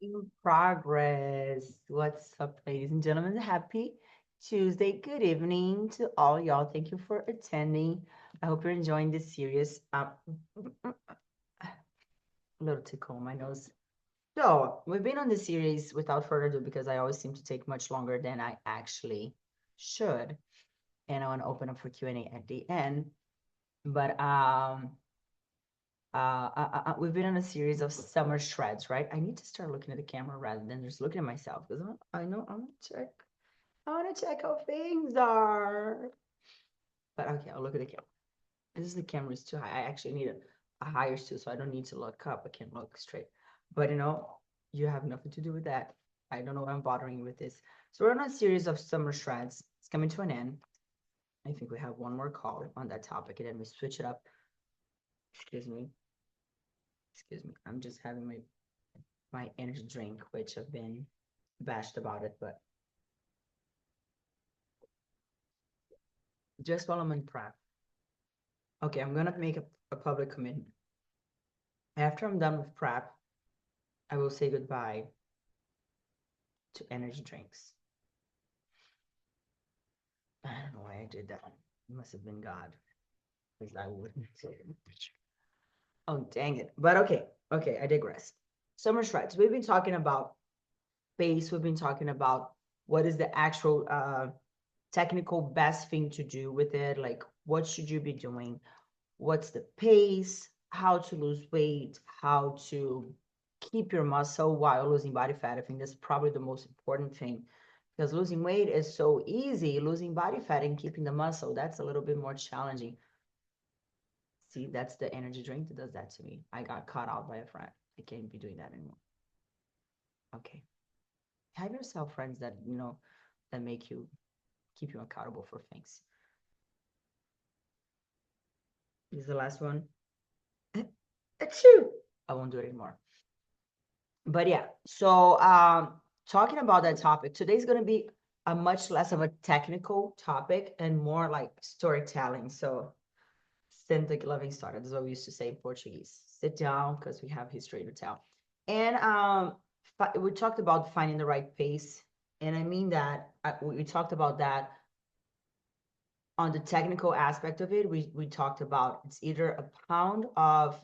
In progress. What's up, ladies and gentlemen? Happy Tuesday. Good evening to all y'all. Thank you for attending. I hope you're enjoying this series. A little tickle on my nose. So, we've been on this series without further ado because I always seem to take much longer than I actually should. And I want to open up for Q&A at the end. But we've been on a series of summer shreds, right? I need to start looking at the camera rather than just looking at myself because I know I want to check. I want to check how things are. But okay, I'll look at the camera. This is the camera is too high. I actually need a higher stool, so I don't need to look up. I can look straight. But you have nothing to do with that. I don't know why I'm bothering you with this. So we're on a series of summer shreds. It's coming to an end. I think we have one more call on that topic, and then we switch it up. Excuse me. Excuse me. I'm just having my energy drink, which I've been bashed about it, but just while I'm in prep. Okay, I'm gonna make a public commitment. After I'm done with prep, I will say goodbye to energy drinks. I don't know why I did that. It must have been God, because I wouldn't. Oh, dang it. But okay, I digress. Summer shreds. We've been talking about pace. We've been talking about what is the actual technical best thing to do with it. Like, what should you be doing? What's the pace, how to lose weight, how to keep your muscle while losing body fat. I think that's probably the most important thing because losing weight is so easy. Losing body fat and keeping the muscle, that's a little bit more challenging. See, that's the energy drink that does that to me. I got caught out by a friend. I can't be doing that anymore. Okay. Have yourself friends that, that make you keep you accountable for things. This is the last one. Achoo! I won't do it anymore. But yeah, so talking about that topic, today's going to be a much less of a technical topic and more like storytelling. So senta que lá vem história. That's what we used to say in Portuguese. Sit down because we have history to tell. And we talked about finding the right pace. And I mean that we talked about that on the technical aspect of it. We talked about it's either a pound of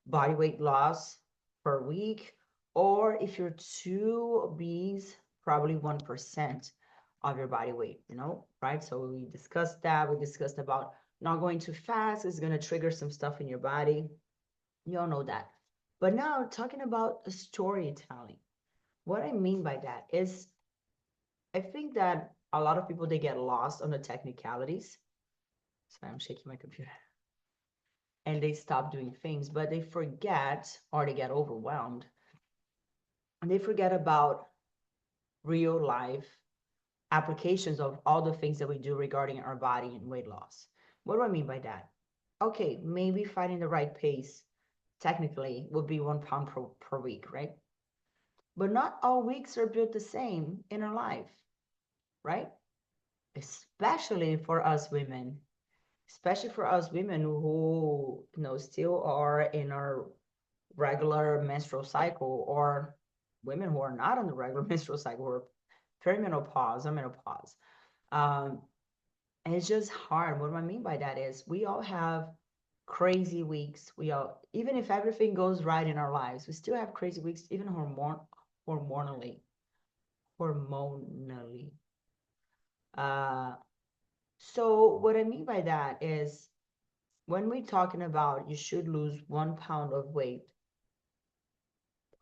body weight loss per week, or if you're too obese, probably 1% of your body weight, right? So we discussed that. We discussed about not going too fast is going to trigger some stuff in your body. You all know that. But now talking about storytelling, what I mean by that is I think that a lot of people they get lost on the technicalities. Sorry, I'm shaking my computer. And they stop doing things, but they forget or they get overwhelmed and they forget about real life applications of all the things that we do regarding our body and weight loss. What do I mean by that? Okay, maybe finding the right pace technically would be 1 pound per week, right? But not all weeks are built the same in our life, right? Especially for us women, especially for us women who still are in our regular menstrual cycle, or women who are not on the regular menstrual cycle or perimenopause or menopause. Um, and it's just hard. What do I mean by that is we all have crazy weeks. We all, even if everything goes right in our lives, we still have crazy weeks, even hormonally. Hormonally. Uh, so what I mean by that is when we're talking about you should lose 1 pound of weight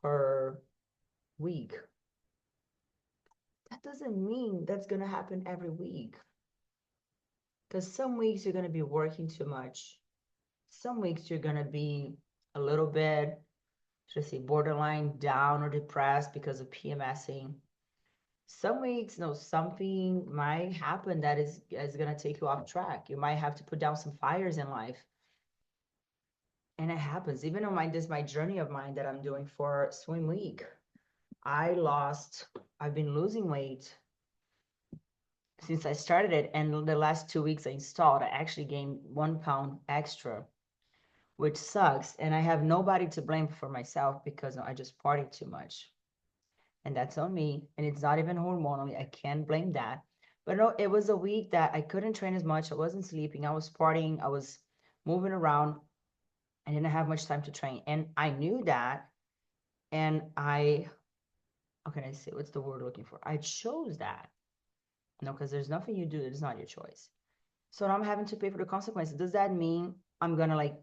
per week, that doesn't mean that's going to happen every week. Because some weeks you're going to be working too much. Some weeks you're going to be a little bit, should I say, borderline down or depressed because of PMSing. Some weeks, something might happen that is going to take you off track. You might have to put down some fires in life. And it happens. Even on my journey of mine that I'm doing for swim week. I've been losing weight since I started it, and the last 2 weeks I installed, I actually gained 1 pound extra, which sucks. And I have nobody to blame for myself because I just partied too much. and that's on me. And it's not even hormonally. I can't blame that. But no, it was a week that I couldn't train as much. I wasn't sleeping. I was partying. I was moving around. I didn't have much time to train. And I knew that. And how can I say, what's the word looking for? I chose that. No, because there's nothing you do that is not your choice. So now I'm having to pay for the consequences. Does that mean I'm gonna like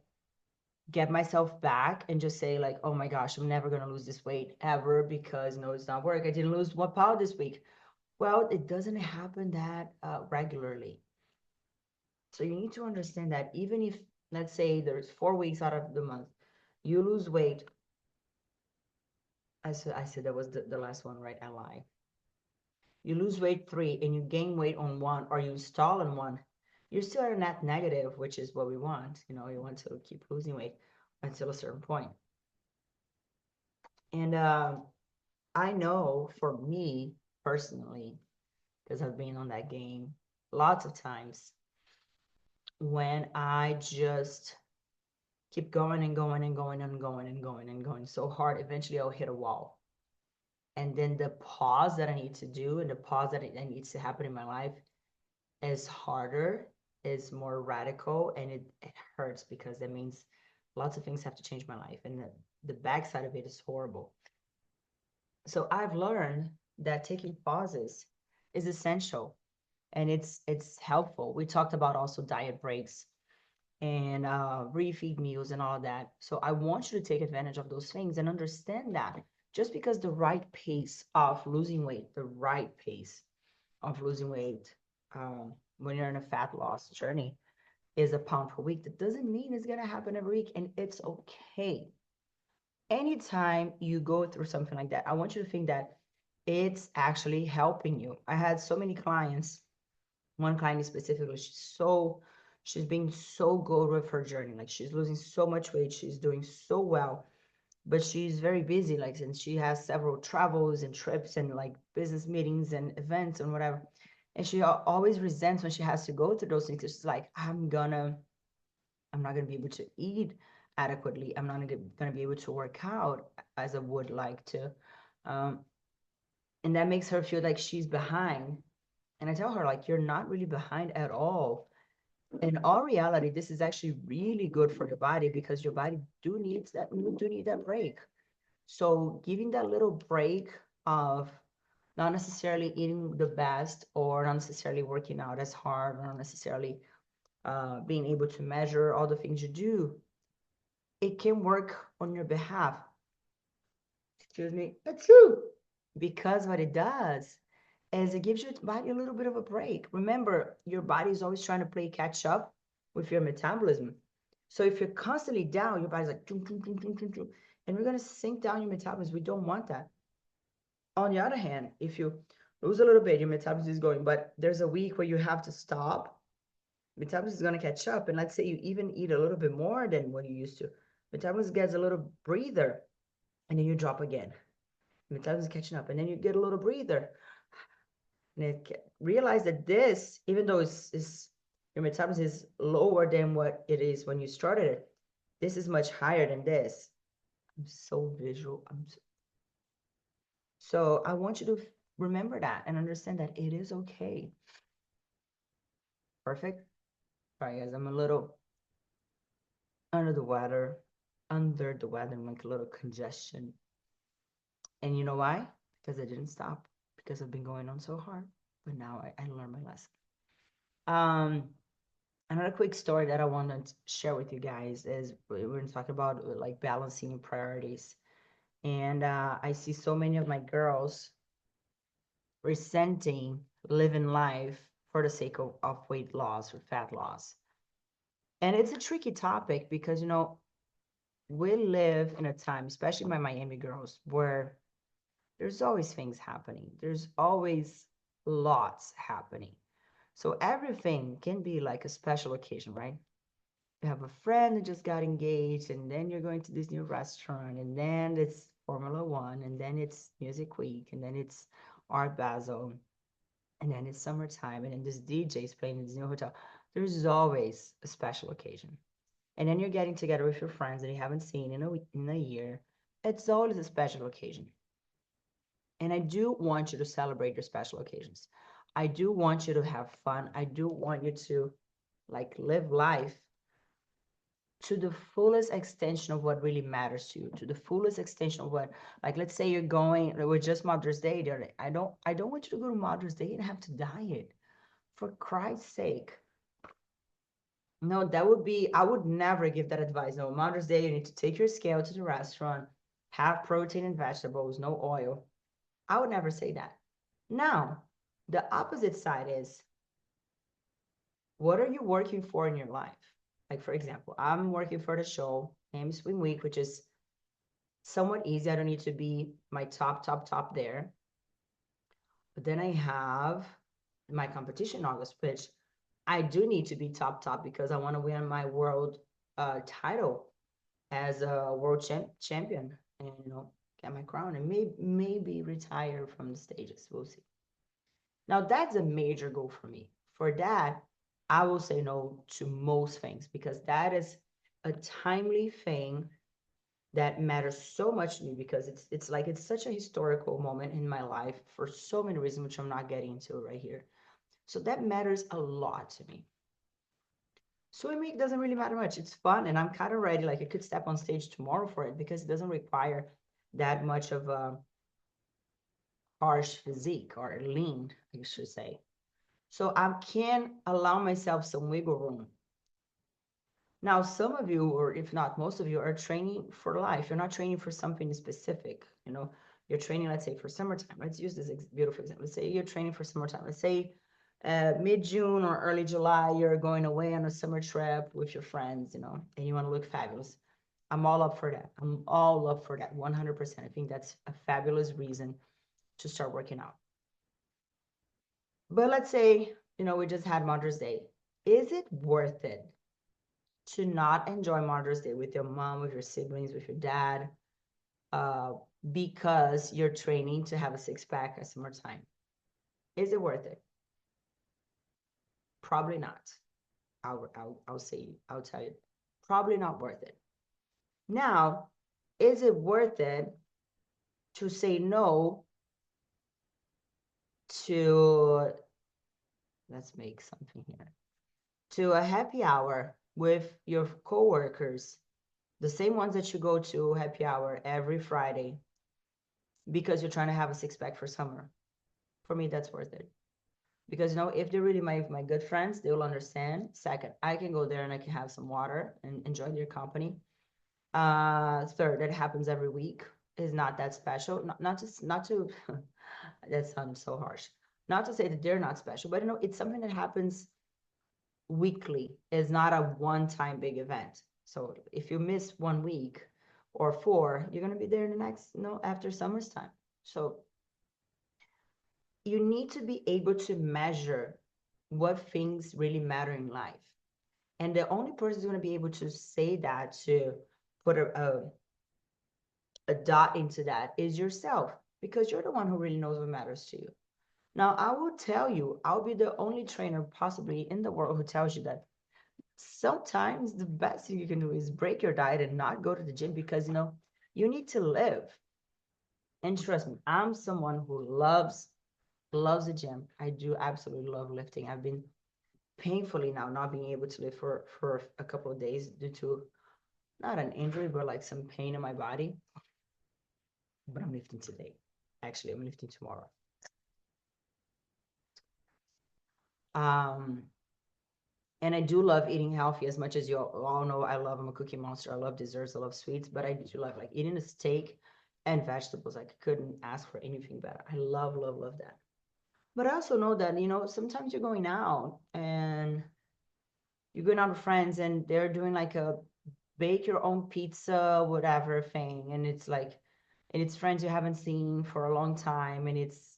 get myself back and just say like, oh my gosh, I'm never gonna lose this weight ever because no, it's not work. I didn't lose 1 pound this week. Well, it doesn't happen that regularly. So you need to understand that even if, let's say, there's 4 weeks out of the month, you lose weight. I said that was the last one, right? I lie. You lose weight 3 and you gain weight on 1, or you stall on 1, you're still at a net negative, which is what we want. You want to keep losing weight until a certain point. And I know for me personally, because I've been on that game lots of times, when I just keep going and going and going and going and going and going so hard, eventually I'll hit a wall. And then the pause that I need to do and the pause that needs to happen in my life is harder, is more radical, and it hurts because that means lots of things have to change my life. And the backside of it is horrible. So I've learned that taking pauses is essential and it's helpful. We talked about also diet breaks and refeed meals and all of that. So I want you to take advantage of those things and understand that just because the right pace of losing weight, the right pace of losing weight when you're in a fat loss journey is 1 pound per week, that doesn't mean it's going to happen every week, and it's okay. Anytime you go through something like that, I want you to think that it's actually helping you. I had so many clients, one client specifically, she's being so good with her journey. Like she's losing so much weight, she's doing so well, but she's very busy, like, since she has several travels and trips and like business meetings and events and whatever. And she always resents when she has to go through those things. She's like, I'm not gonna be able to eat adequately. I'm not gonna be able to work out as I would like to. Um, and that makes her feel like she's behind. And I tell her, like, you're not really behind at all. In all reality, this is actually really good for your body because your body do need that break. So giving that little break of not necessarily eating the best or not necessarily working out as hard or not necessarily being able to measure all the things you do, it can work on your behalf. Excuse me. That's true. Because what it does is it gives your body a little bit of a break. Remember, your body is always trying to play catch up with your metabolism. So if you're constantly down, your body's like, "Chum, chum, chum, chum, chum, chum," and we're going to sink down your metabolism. We don't want that. On the other hand, if you lose a little bit, your metabolism is going, but there's a week where you have to stop, metabolism is going to catch up. And let's say you even eat a little bit more than what you used to, metabolism gets a little breather, and then you drop again. Metabolism is catching up, and then you get a little breather. And realize that this, even though it's your metabolism is lower than what it is when you started it, this is much higher than this. I'm so visual. So I want you to remember that and understand that it is okay. Perfect. All right, guys, I'm a little under the weather, like a little congestion. And you know why? Because I didn't stop, because I've been going on so hard. But now I learned my lesson. Another quick story that I want to share with you guys is we're going to talk about like balancing priorities. And I see so many of my girls resenting living life for the sake of weight loss or fat loss. And it's a tricky topic because, we live in a time, especially my Miami girls, where there's always things happening. There's always lots happening. So everything can be like a special occasion, right? You have a friend that just got engaged, and then you're going to this new restaurant, and then it's Formula One, and then it's Music Week, and then it's Art Basel, and then it's summertime, and then this DJ is playing in this new hotel. There's always a special occasion. And then you're getting together with your friends that you haven't seen in a year. It's always a special occasion. And I do want you to celebrate your special occasions. I do want you to have fun. I do want you to like live life to the fullest extension of what really matters to you, to the fullest extension of what, like, let's say you're going with just Mother's Day the other day. I don't want you to go to Mother's Day and have to diet. For Christ's sake. No, that would be, I would never give that advice. No, Mother's Day, you need to take your scale to the restaurant, have protein and vegetables, no oil. I would never say that. Now, the opposite side is, what are you working for in your life? Like, for example, I'm working for the show, Aim Swim Week, which is somewhat easy. I don't need to be my top there. But then I have my competition in August, which I do need to be top because I want to win my world title as a world champion, and get my crown and maybe retire from the stages. We'll see. Now that's a major goal for me. For that, I will say no to most things because that is a timely thing that matters so much to me because it's like it's such a historical moment in my life for so many reasons, which I'm not getting into right here. So that matters a lot to me. Swimming doesn't really matter much. It's fun, and I'm kind of ready. Like I could step on stage tomorrow for it because it doesn't require that much of a harsh physique or lean, I should say. So I can allow myself some wiggle room. Now, some of you, or if not most of you, are training for life. You're not training for something specific. You're training, let's say, for summertime. Let's use this beautiful example. Let's say you're training for summertime. Let's say mid-June or early July, you're going away on a summer trip with your friends, and you want to look fabulous. I'm all up for that. I'm all up for that, 100%. I think that's a fabulous reason to start working out. But let's say, we just had Mother's Day. Is it worth it to not enjoy Mother's Day with your mom, with your siblings, with your dad, uh, because you're training to have a six-pack at summertime? Is it worth it? Probably not. I'll tell you, probably not worth it. Now, is it worth it to say no to, let's make something here, to a happy hour with your coworkers, the same ones that you go to happy hour every Friday because you're trying to have a six-pack for summer? For me, that's worth it. Because if they're really my good friends, they will understand. Second, I can go there and I can have some water and enjoy their company. Third, that happens every week. Is not that special. Not to that sounds so harsh. Not to say that they're not special, but it's something that happens weekly. It's not a one-time big event. So if you miss 1 week or 4, you're gonna be there in the next, after summer's time. So you need to be able to measure what things really matter in life. And the only person who's going to be able to say that, to put a dot into that, is yourself, because you're the one who really knows what matters to you. Now, I will tell you, I'll be the only trainer possibly in the world who tells you that sometimes the best thing you can do is break your diet and not go to the gym because, you need to live. And trust me, I'm someone who loves the gym. I do absolutely love lifting. I've been painfully now not being able to lift for a couple of days due to not an injury, but like some pain in my body. But I'm lifting today. Actually, I'm lifting tomorrow. And I do love eating healthy as much as you all know. I'm a cookie monster. I love desserts. I love sweets, but I do love like eating a steak and vegetables. I couldn't ask for anything better. I love, love, love that. But I also know that, sometimes you're going out and you're going out with friends and they're doing like a bake your own pizza, whatever thing. And it's friends you haven't seen for a long time. And it's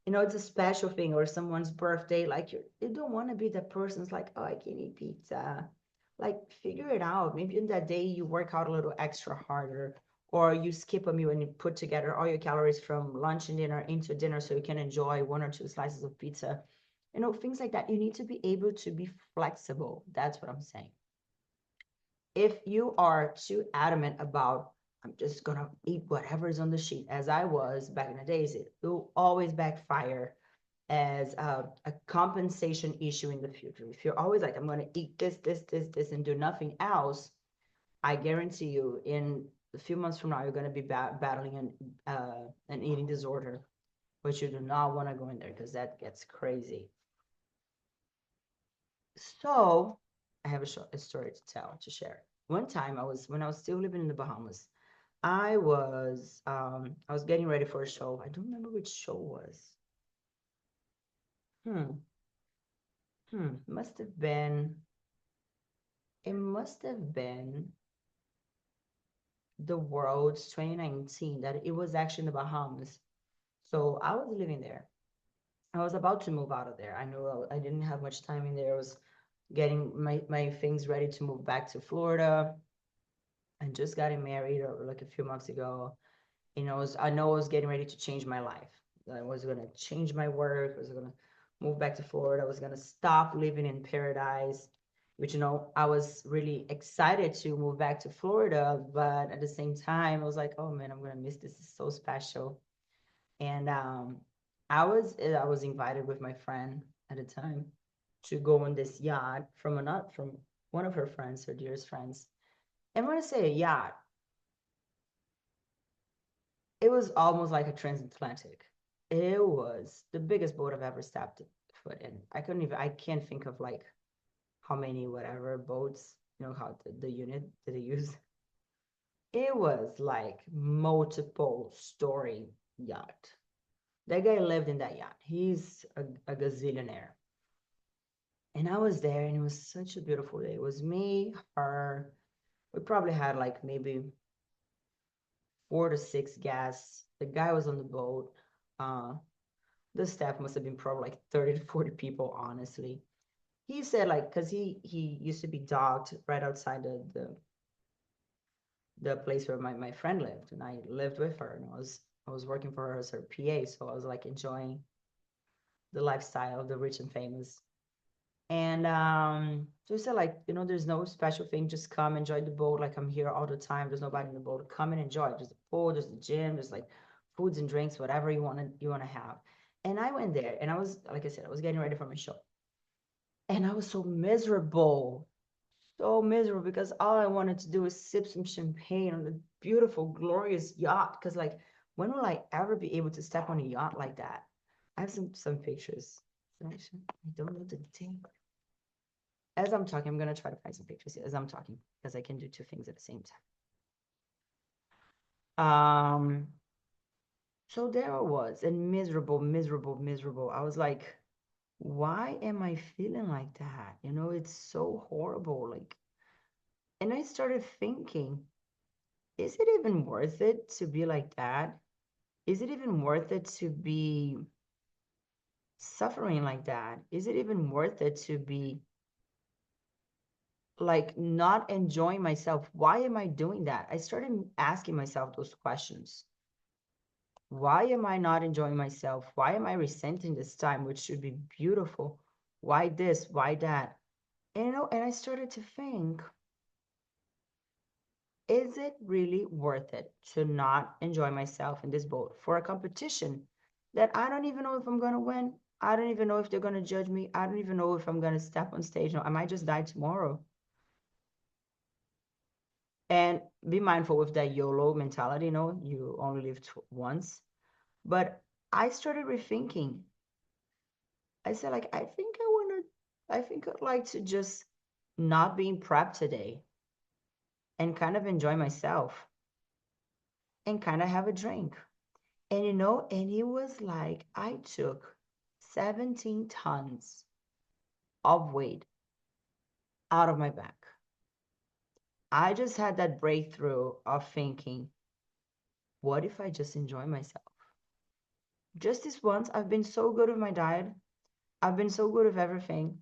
a special thing, or someone's birthday. Like you don't want to be that person's like, oh, I can eat pizza. Like figure it out. Maybe in that day you work out a little extra harder, or you skip a meal and you put together all your calories from lunch and dinner into dinner so you can enjoy 1 or 2 slices of pizza. Things like that. You need to be able to be flexible. That's what I'm saying. If you are too adamant about, I'm just gonna eat whatever's on the sheet. As I was back in the days, it will always backfire as a compensation issue in the future. If you're always like, I'm gonna eat this, and do nothing else, I guarantee you, in a few months from now, you're gonna be battling an eating disorder, which you do not want to go in there because that gets crazy. So I have a story to tell, to share. One time when I was still living in the Bahamas, I was getting ready for a show. I don't remember which show was. Hmm. Must have been, it must have been the World's 2019, that it was actually in the Bahamas. So I was living there. I was about to move out of there. I knew I didn't have much time in there. I was getting my things ready to move back to Florida. I just got married like a few months ago. I know I was getting ready to change my life. I was gonna change my work. I was gonna move back to Florida. I was gonna stop living in paradise, which I was really excited to move back to Florida, but at the same time, I was like, oh man, I'm gonna miss this. It's so special. And I was invited with my friend at the time to go on this yacht from one of her friends, her dearest friends. And when I say a yacht, it was almost like a transatlantic. It was the biggest boat I've ever stepped foot in. I can't think of like how many whatever boats, how the unit that they use. It was like multiple story yacht. That guy lived in that yacht. He's a gazillionaire. And I was there, and it was such a beautiful day. It was me, her. We probably had like maybe 4 to 6 guests. The guy was on the boat. Uh, the staff must have been probably like 30 to 40 people, honestly. He said like, because he used to be docked right outside the place where my friend lived, and I lived with her, and I was working for her as her PA, so I was like enjoying the lifestyle of the rich and famous. And so he said, like, there's no special thing, just come enjoy the boat. Like, I'm here all the time. There's nobody in the boat. Come and enjoy. There's the pool, there's the gym, there's like foods and drinks, whatever you wanna have. And I went there, and I was, like I said, I was getting ready for my show. And I was so miserable because all I wanted to do was sip some champagne on the beautiful, glorious yacht. Because like, when will I ever be able to step on a yacht like that? I have some pictures. I don't know the date. As I'm talking, I'm gonna try to find some pictures as I'm talking because I can do two things at the same time. So there I was, and miserable, miserable, miserable. I was like, why am I feeling like that? It's so horrible. Like, and I started thinking, is it even worth it to be like that? Is it even worth it to be suffering like that? Is it even worth it to be like not enjoying myself? Why am I doing that? I started asking myself those questions. Why am I not enjoying myself? Why am I resenting this time, which should be beautiful? Why this? Why that? And I started to think, is it really worth it to not enjoy myself in this boat for a competition that I don't even know if I'm going to win? I don't even know if they're going to judge me. I don't even know if I'm going to step on stage. No, I might just die tomorrow. And be mindful with that YOLO mentality, you only live once. But I started rethinking. I said, like, I think I'd like to just not being prepped today and kind of enjoy myself and kind of have a drink. And it was like I took 17 tons of weight out of my back. I just had that breakthrough of thinking, what if I just enjoy myself? Just this once, I've been so good with my diet. I've been so good with everything.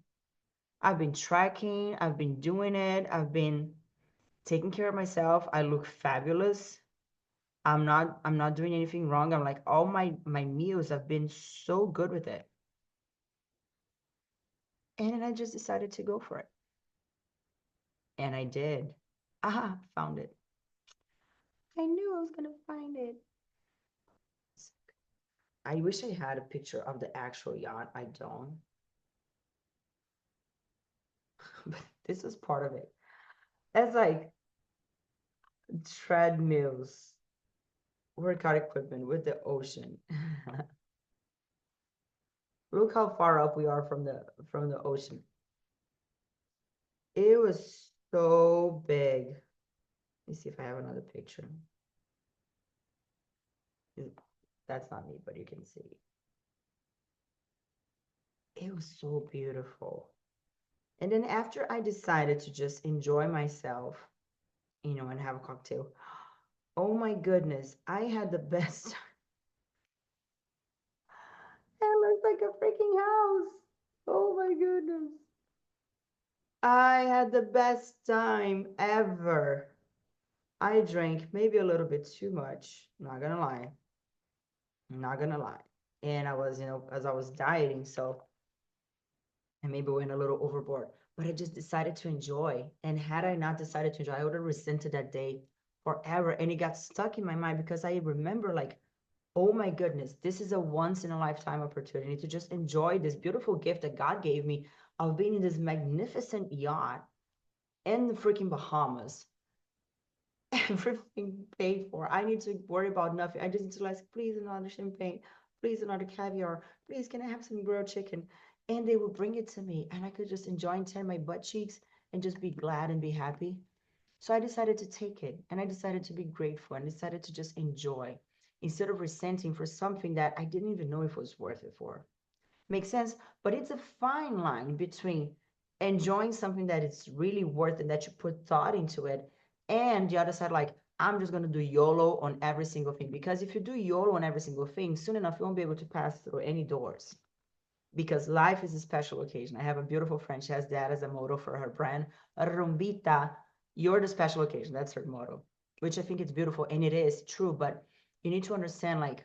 I've been tracking, I've been doing it, I've been taking care of myself. I look fabulous. I'm not doing anything wrong. I'm like all my meals, I've been so good with it. And then I just decided to go for it. And I did. Found it. I knew I was gonna find it. I wish I had a picture of the actual yacht. I don't. But this is part of it. It's like treadmills, workout equipment with the ocean. Look how far up we are from the ocean. It was so big. Let me see if I have another picture. That's not me, but you can see. It was so beautiful. And then after I decided to just enjoy myself, and have a cocktail, oh my goodness, I had the best. It looks like a freaking house. Oh my goodness. I had the best time ever. I drank maybe a little bit too much, not gonna lie. Not gonna lie. And I was, as I was dieting, so I maybe went a little overboard. But I just decided to enjoy. And had I not decided to enjoy, I would have resented that day forever. And it got stuck in my mind because I remember like, oh my goodness, this is a once in a lifetime opportunity to just enjoy this beautiful gift that God gave me of being in this magnificent yacht in the freaking Bahamas. Everything paid for. I need to worry about nothing. I just need to like, please another champagne, please another caviar, please can I have some grilled chicken? And they would bring it to me, and I could just enjoy and tan my butt cheeks and just be glad and be happy. So I decided to take it, and I decided to be grateful, and decided to just enjoy instead of resenting for something that I didn't even know if it was worth it for. Makes sense? But it's a fine line between enjoying something that it's really worth and that you put thought into it, and the other side, like, I'm just going to do YOLO on every single thing. Because if you do YOLO on every single thing, soon enough, you won't be able to pass through any doors. Because life is a special occasion. I have a beautiful friend. She has that as a motto for her brand. Rumbita, you're the special occasion. That's her motto, which I think it's beautiful. And it is true. But you need to understand, like,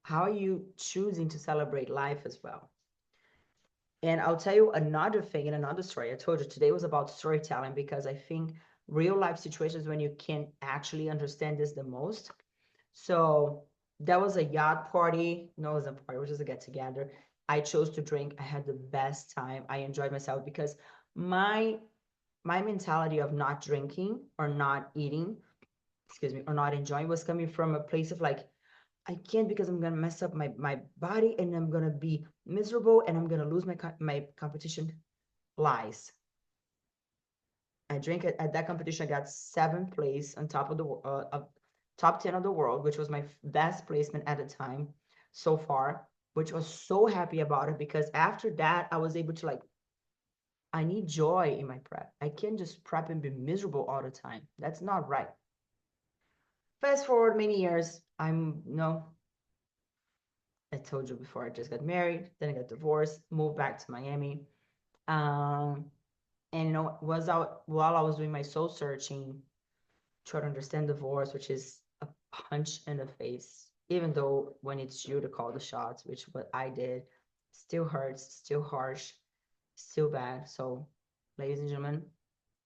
how are you choosing to celebrate life as well? And I'll tell you another thing and another story. I told you today was about storytelling because I think real life situations when you can actually understand this the most. So that was a yacht party. No, it wasn't a party, it was just a get together. I chose to drink. I had the best time. I enjoyed myself because my my mentality of not drinking or not eating, excuse me, or not enjoying was coming from a place of like, I can't because I'm gonna mess up my body and I'm gonna be miserable and I'm gonna lose my competition. Lies. I drank it at that competition. I got seventh place on top of the top 10 of the world, which was my best placement at the time so far, which was so happy about it because after that I was able to like, I need joy in my prep. I can't just prep and be miserable all the time. That's not right. Fast forward many years, I'm no, I told you before, I just got married, then I got divorced, moved back to Miami. Um, and was out while I was doing my soul searching, try to understand divorce, which is a punch in the face, even though when it's you to call the shots, which what I did, still hurts, still harsh, still bad. So, ladies and gentlemen,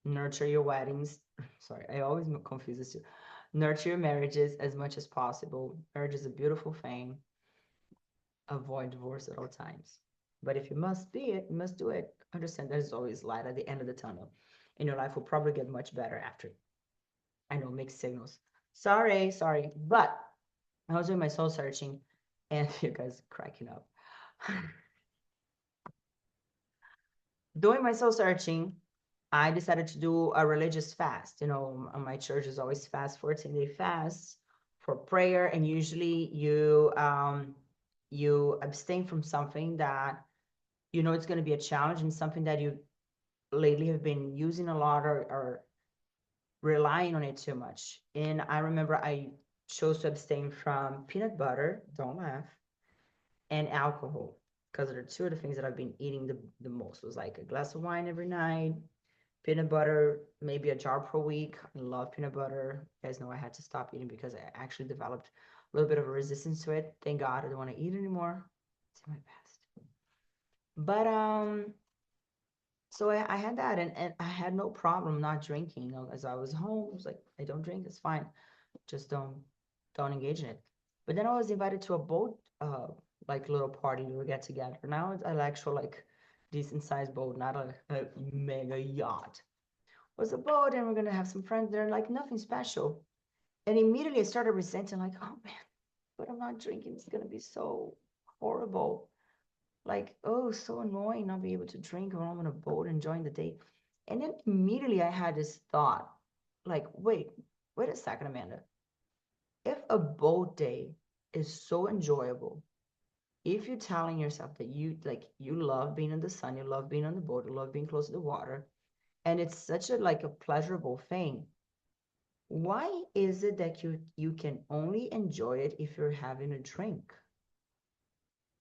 nurture your weddings. Sorry, I always confuse this too. Nurture your marriages as much as possible. Marriage is a beautiful thing. Avoid divorce at all times. But if you must be it, you must do it. Understand there's always light at the end of the tunnel. And your life will probably get much better after. I know, mixed signals. Sorry. But I was doing my soul searching and you guys cracking up. Doing my soul searching, I decided to do a religious fast. My church is always fast, 14-day fast for prayer. And usually you abstain from something that it's going to be a challenge and something that you lately have been using a lot or relying on it too much. And I remember I chose to abstain from peanut butter, don't laugh, and alcohol because they're two of the things that I've been eating the most. It was like a glass of wine every night, peanut butter, maybe a jar per week. I love peanut butter. You guys know I had to stop eating because I actually developed a little bit of a resistance to it. Thank God I don't want to eat anymore. It's my best. But So I had that, and I had no problem not drinking. As I was home, I was like, I don't drink, it's fine. Just don't engage in it. But then I was invited to a boat, like little party or get together. Now it's an actual like decent sized boat, not a mega yacht. It was a boat, and we're gonna have some friends there, like nothing special. And immediately I started resenting, like, oh man, but I'm not drinking. It's gonna be so horrible. Like, oh, so annoying not be able to drink when I'm on a boat enjoying the day. And then immediately I had this thought, like, wait a second, Amanda. If a boat day is so enjoyable, if you're telling yourself that you love being in the sun, you love being on the boat, you love being close to the water, and it's such a like a pleasurable thing, why is it that you can only enjoy it if you're having a drink?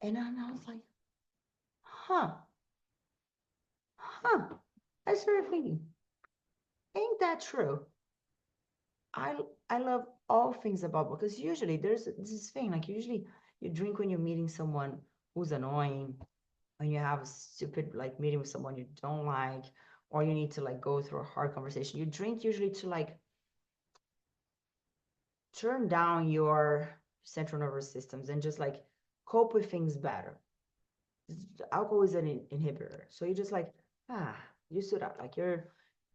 And I was like, huh, huh. I started thinking, ain't that true? I I love all things about because usually there's this thing like usually you drink when you're meeting someone who's annoying, when you have a stupid like meeting with someone you don't like, or you need to like go through a hard conversation. You drink usually to like turn down your central nervous systems and just like cope with things better. Alcohol is an inhibitor. So you just like, ah, you stood up. Like you're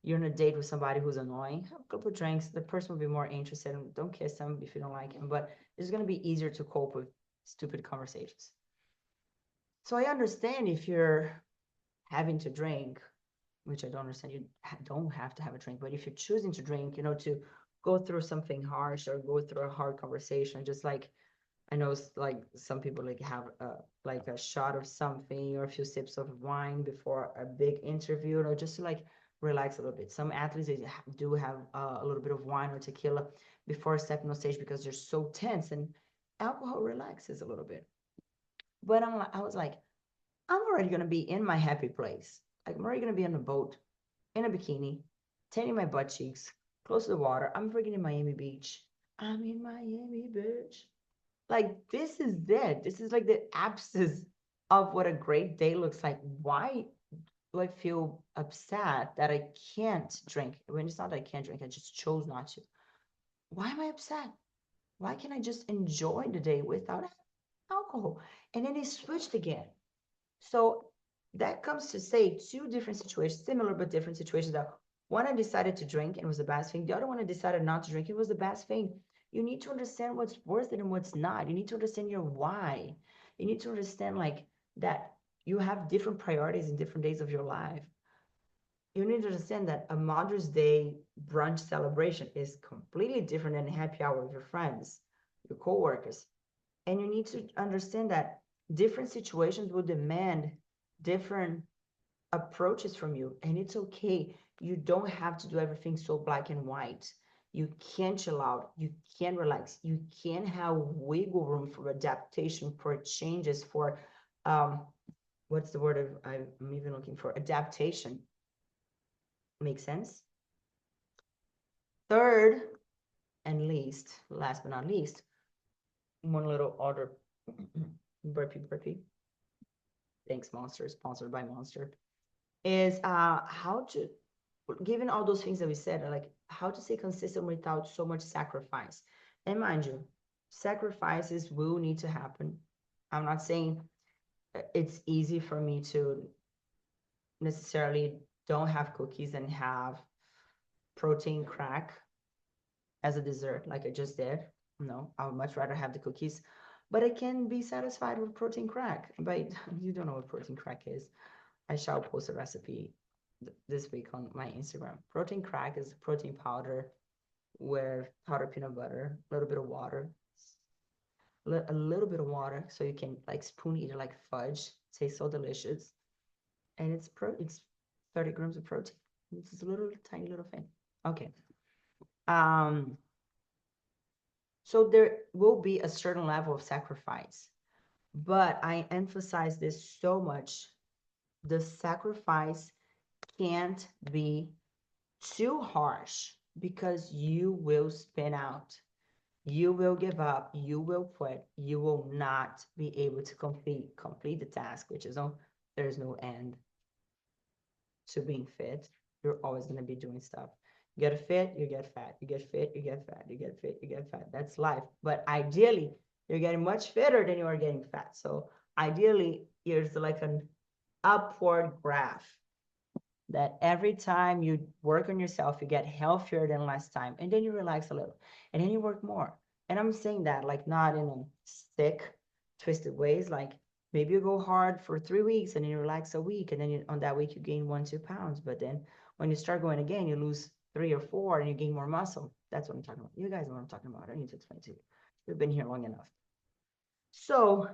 on a date with somebody who's annoying. Have a couple of drinks. The person will be more interested. And don't kiss them if you don't like him. But it's gonna be easier to cope with stupid conversations. So I understand if you're having to drink, which I don't understand. You don't have to have a drink, but if you're choosing to drink, to go through something harsh or go through a hard conversation, just like I know like some people like have like a shot of something or a few sips of wine before a big interview, or just to like relax a little bit. Some athletes they do have a little bit of wine or tequila before stepping on stage because they're so tense, and alcohol relaxes a little bit. But I was like, I'm already gonna be in my happy place. Like I'm already gonna be on a boat in a bikini, tanning my butt cheeks, close to the water. I'm freaking in Miami Beach. I'm in Miami Beach. Like this is it. This is like the abscess of what a great day looks like. Why do I feel upset that I can't drink? When it's not that I can't drink, I just chose not to. Why am I upset? Why can't I just enjoy the day without alcohol? And then it switched again. So that comes to say two different situations, similar but different situations. That one I decided to drink and it was the best thing. The other one I decided not to drink. It was the best thing. You need to understand what's worth it and what's not. You need to understand your why. You need to understand like that you have different priorities in different days of your life. You need to understand that a Mother's Day brunch celebration is completely different than a happy hour with your friends, your coworkers. And you need to understand that different situations will demand different approaches from you. And it's okay. You don't have to do everything so black and white. You can chill out. You can relax. You can have wiggle room for adaptation, for changes, for what's the word I'm even looking for? Adaptation. Makes sense? Third and least, last but not least, one little order burpee. Thanks, Monster, sponsored by Monster. Is how to, given all those things that we said, like how to stay consistent without so much sacrifice. And mind you, sacrifices will need to happen. I'm not saying it's easy for me to necessarily don't have cookies and have protein crack as a dessert like I just did. No, I would much rather have the cookies, but I can be satisfied with protein crack. But you don't know what protein crack is. I shall post a recipe this week on my Instagram. Protein crack is protein powder with powdered peanut butter, a little bit of water, a little bit of water, so you can like spoon eat it like fudge. It tastes so delicious, and it's 30 grams of protein. It's a little tiny little thing. Okay. Um. So there will be a certain level of sacrifice, but I emphasize this so much. The sacrifice can't be too harsh because you will spin out. You will give up, you will quit, you will not be able to complete the task, which is no, there's no end. to being fit, you're always going to be doing stuff. You get fit, you get fat. You get fit, you get fat. You get fit, you get fat. That's life. But ideally, you're getting much fitter than you are getting fat. So ideally, there's like an upward graph that every time you work on yourself, you get healthier than last time. And then you relax a little and then you work more. And I'm saying that like not in a sick, twisted ways. Like maybe you go hard for 3 weeks and then you relax a week. And then on that week, you gain 1, 2 pounds. But then when you start going again, you lose 3 or 4 and you gain more muscle. That's what I'm talking about. You guys know what I'm talking about. I don't need to explain to you. You've been here long enough. So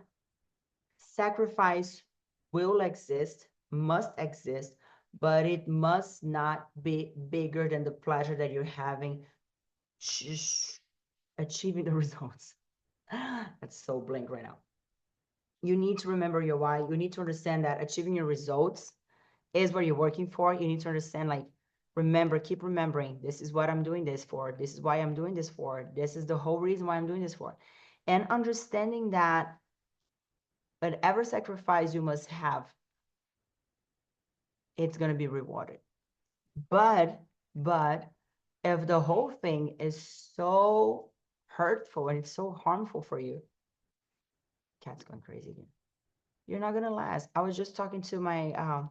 sacrifice will exist, must exist, but it must not be bigger than the pleasure that you're having achieving the results. That's so blank right now. You need to remember your why. You need to understand that achieving your results is what you're working for. You need to understand, like, remember, keep remembering, this is what I'm doing this for. This is why I'm doing this for. This is the whole reason why I'm doing this for. And understanding that whatever sacrifice you must have, it's going to be rewarded. But if the whole thing is so hurtful and it's so harmful for you, cat's going crazy again. You're not going to last. I was just talking to my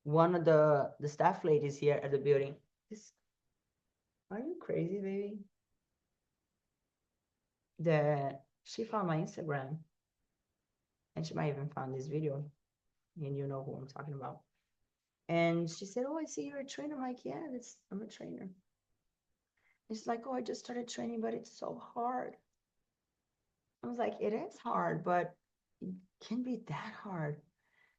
one of the staff ladies here at the building. This, are you crazy, baby? She found my Instagram and she might even found this video, and you know who I'm talking about. And she said, "Oh, I see you're a trainer." I'm like, "Yeah, I'm a trainer." And she's like, "Oh, I just started training, but it's so hard." I was like, "It is hard, but it can be that hard."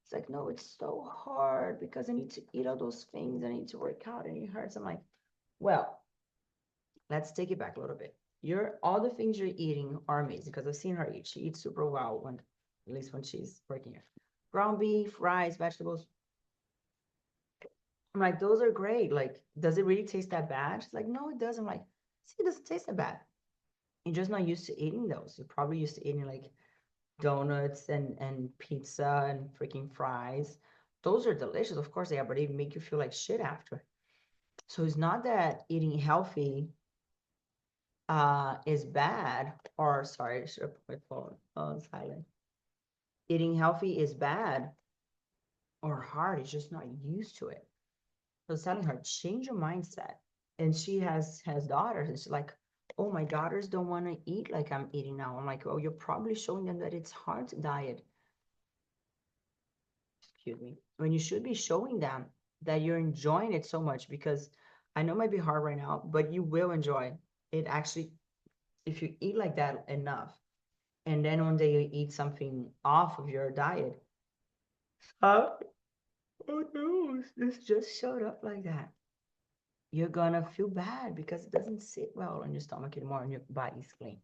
It's like, "No, it's so hard because I need to eat all those things. I need to work out and it hurts." I'm like, "Well, let's take it back a little bit. All the things you're eating are amazing because I've seen her eat. She eats super well at least when she's working here. Ground beef, rice, vegetables. I'm like, those are great. Like, does it really taste that bad?" She's like, "No, it doesn't." I'm like, "See, it doesn't taste that bad. You're just not used to eating those. You're probably used to eating like donuts and pizza and freaking fries. Those are delicious, of course they are, but they make you feel like shit after." So it's not that eating healthy is bad, or sorry, I should have put my phone on silent. Eating healthy is bad or hard. It's just not used to it. So I was telling her, change your mindset. And she has daughters, and she's like, "Oh, my daughters don't want to eat like I'm eating now." I'm like, "Oh, you're probably showing them that it's hard to diet." Excuse me, when you should be showing them that you're enjoying it so much, because I know it might be hard right now, but you will enjoy it. Actually, if you eat like that enough, and then one day you eat something off of your diet, oh, oh no, this just showed up like that. You're gonna feel bad because it doesn't sit well on your stomach anymore and your body's clean.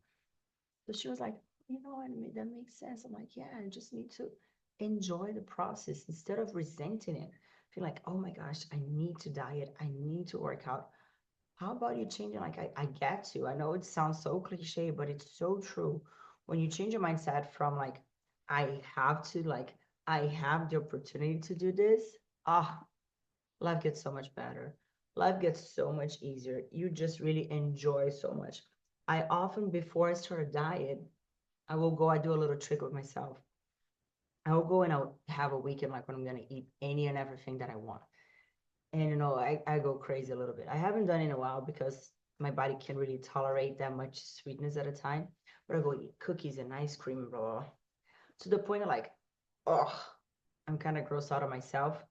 So she was like, "You know what, that makes sense." I'm like, "Yeah, I just need to enjoy the process instead of resenting it. Feel like, oh my gosh, I need to diet, I need to work out. How about you changing? Like, I get to. I know it sounds so cliche, but it's so true. When you change your mindset from like, I have to, like, I have the opportunity to do this, ah, life gets so much better. Life gets so much easier. You just really enjoy so much. I often, before I start a diet, I do a little trick with myself. I will go and I'll have a weekend like when I'm gonna eat any and everything that I want. And I go crazy a little bit. I haven't done it in a while because my body can't really tolerate that much sweetness at a time. But I go eat cookies and ice cream and blah, blah, blah. To the point of like, oh, I'm kind of grossed out of myself.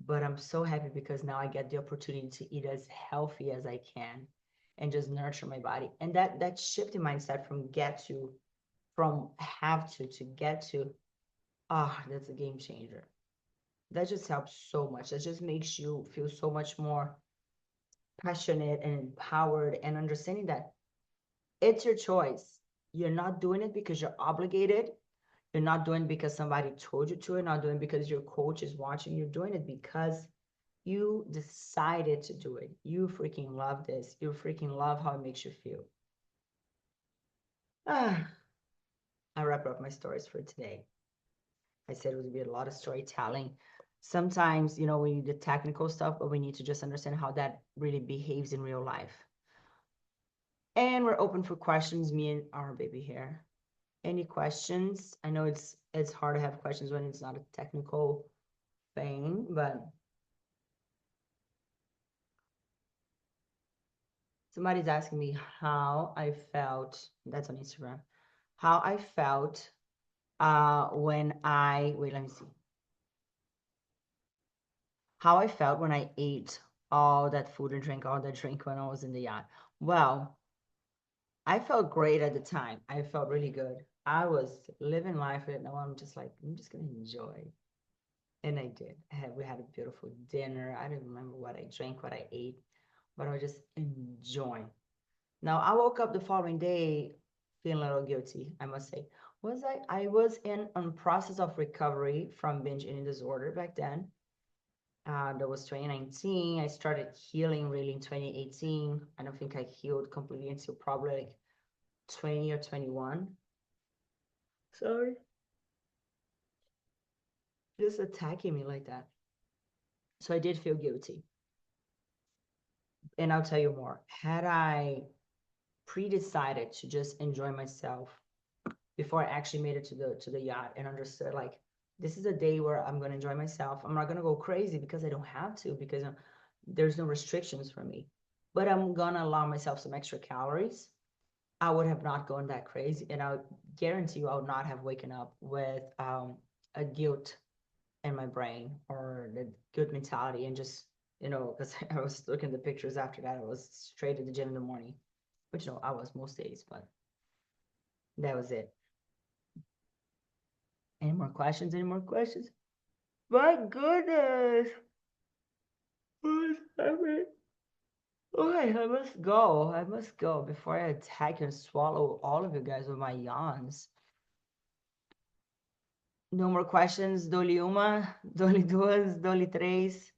But I'm so happy because now I get the opportunity to eat as healthy as I can and just nurture my body. And that shift in mindset from have to get to, that's a game changer. That just helps so much. That just makes you feel so much more passionate and empowered, and understanding that it's your choice. You're not doing it because you're obligated. You're not doing it because somebody told you to. You're not doing it because your coach is watching. You're doing it because you decided to do it. You freaking love this. You freaking love how it makes you feel. Ah, I wrap up my stories for today. I said it would be a lot of storytelling. Sometimes, you know, we need the technical stuff, but we need to just understand how that really behaves in real life. And we're open for questions, me and our baby here. Any questions? I know it's hard to have questions when it's not a technical thing, but somebody's asking me how I felt. That's on Instagram. How I felt when I wait, let me see. How I felt when I ate all that food and drank all that drink when I was in the yacht. Well, I felt great at the time. I felt really good. I was living life right now. I'm just like, I'm just gonna enjoy. And I did. We had a beautiful dinner. I don't remember what I drank, what I ate, but I was just enjoying. Now I woke up the following day feeling a little guilty, I must say. Was I was in on process of recovery from binge eating disorder back then. That was 2019. I started healing really in 2018. I don't think I healed completely until probably like 20 or 21. Sorry. Just attacking me like that. So I did feel guilty. And I'll tell you more. Had I pre-decided to just enjoy myself before I actually made it to the yacht and understood like this is a day where I'm gonna enjoy myself. I'm not gonna go crazy because I don't have to because there's no restrictions for me. But I'm gonna allow myself some extra calories. I would have not gone that crazy, and I guarantee you I would not have waken up with a guilt in my brain or the good mentality and just because I was looking at the pictures after that. I was straight to the gym in the morning, which I was most days, but that was it. Any more questions? Any more questions? My goodness. What happened? Okay, I must go. I must go before I attack and swallow all of you guys with my yawns. No more questions. Dole uma, dole duas, dole três.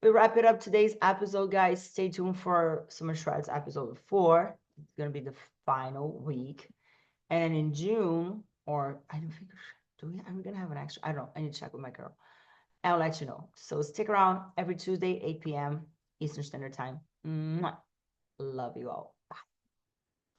We wrap it up today's episode, guys. Stay tuned for Summer Shreds episode 4. It's gonna be the final week. And in June, or I don't think are we gonna have an extra? I don't know. I need to check with my girl. I'll let you know. So stick around every Tuesday, 8 p.m. Eastern Standard Time. Mwah. Love you all. Bye.